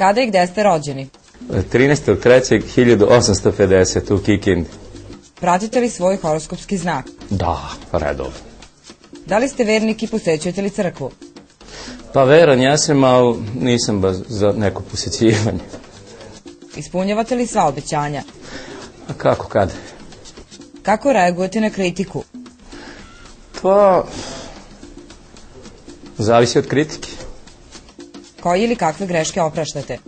Kada i gde ste rođeni? 13.3.1850 u Kikindi. Pratite li svoj horoskopski znak? Da, redovno. Da li ste vernik i posećujete li crkvu? Pa veran ja sam, ali nisam baš za neko posjećivanje. Ispunjavate li sva obećanja? A kako, kad? Kako reagujete na kritiku? Pa, zavisi od kritike. Koje ili kakve greške opraštate?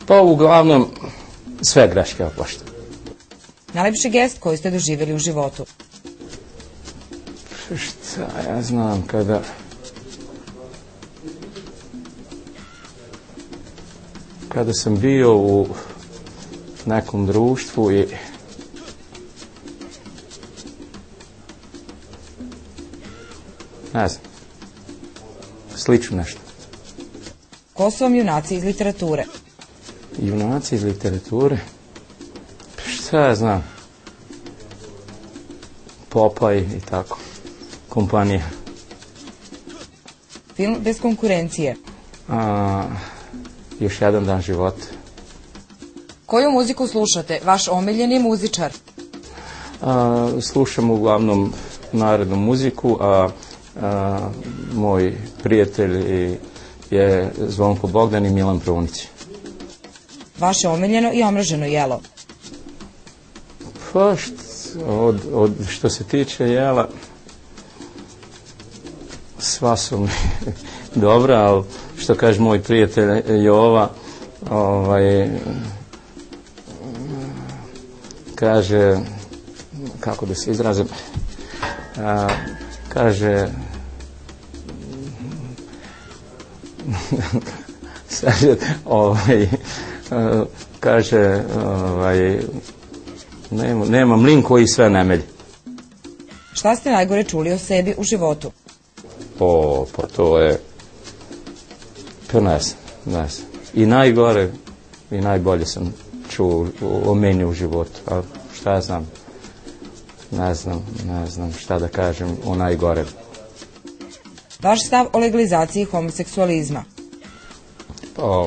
Pa, uglavnom, sve greške opraštam. Najlepši gest koji ste doživjeli u životu? Šta ja znam, kada sam bio u nekom društvu i ne znam, slično nešto. Ko su vam junaci iz literature? Junaci iz literature? Šta ja znam? Popaj i tako. Kompanija. Film bez konkurencije? Još jedan dan života. Koju muziku slušate? Vaš omiljeni muzičar? Slušam uglavnom narodnu muziku, a moj prijatelj je Zvonko Bogdan i Milan Prunić. Vaše omiljeno i omraženo jelo? Pa što se tiče jela, sva su mi dobra, ali što kaže moj prijatelj Jova, kaže, kako da se izrazim, kaže, kaže, nema mlin koji sve ne melje. Šta ste najgore čuli o sebi u životu? Pa to je, pa ne znam. I najgore i najbolje sam čuo o meni u životu, a šta ja znam, ne znam šta da kažem o najgore. Vaš stav o legalizaciji homoseksualizma? Pa,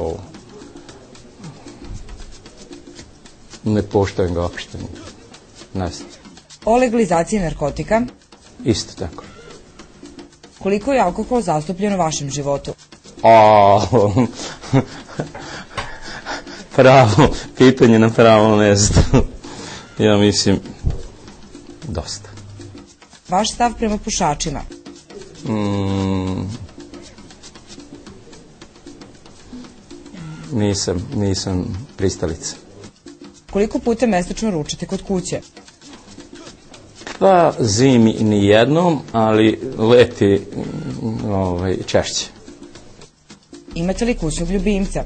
ne poštujem ga uopšte, ne znam. O legalizaciji narkotika? Isto tako. Koliko je alkohol zastupljen u vašem životu? Pravo, pitanje na pravo mjesto. Ja mislim, dosta. Vaš stav prema pušačima? Nisam pristalica. Koliko puta mesečno ručate kod kuće? Pa zimi ni jednom, ali leti češće. Imate li kućnog ljubimca?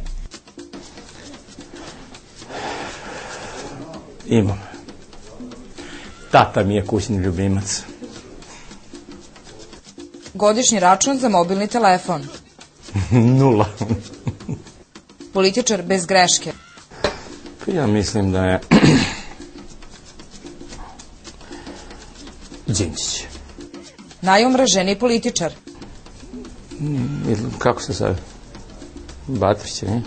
Imam. Tata mi je kućni ljubimac. Godišnji račun za mobilni telefon? 0. Političar bez greške? Ja mislim da je Đinđić. Najomraženiji političar? Kako se zove? Batrić, ne?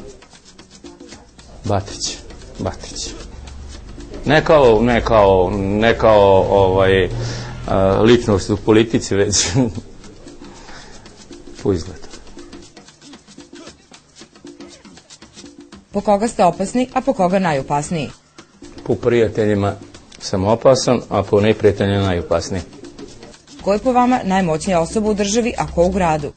Batrić. Ne kao ličnost u politici, već po izgledu. Po koga ste opasni, a po koga najopasniji? Po prijateljima sam opasan, a po neprijateljima najopasniji. Ko je po vama najmoćnija osoba u državi, a ko u gradu?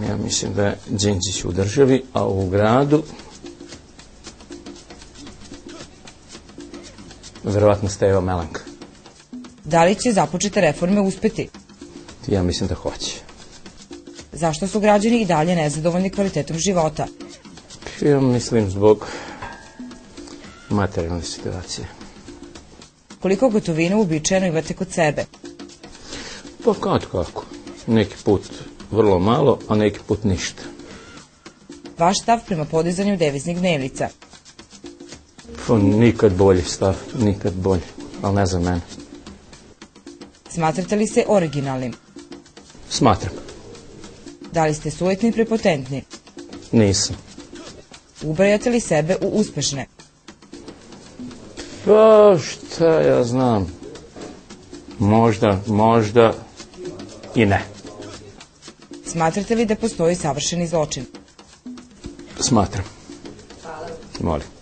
Ja mislim da je Đinđić u državi, a u gradu verovatno Stevo Melanka. Da li će započete reforme uspeti? Ja mislim da hoće. Zašto su građani i dalje nezadovoljni kvalitetom života? Ja mislim zbog materijalne situacije. Koliko gotovine uobičajeno imate kod sebe? Pa kako? Neki put vrlo malo, a neki put ništa. Vaš stav prema podizanju deviznih dnevnica? Pa nikad bolji stav, nikad bolji, ali ne za mene. Smatrate li se originalnim? Smatram. Da li ste sujetni i prepotentni? Nisam. Ubrajate li sebe u uspešne? Pa šta ja znam. Možda i ne. Smatrate li da postoji savršeni zločin? Smatram. Molim.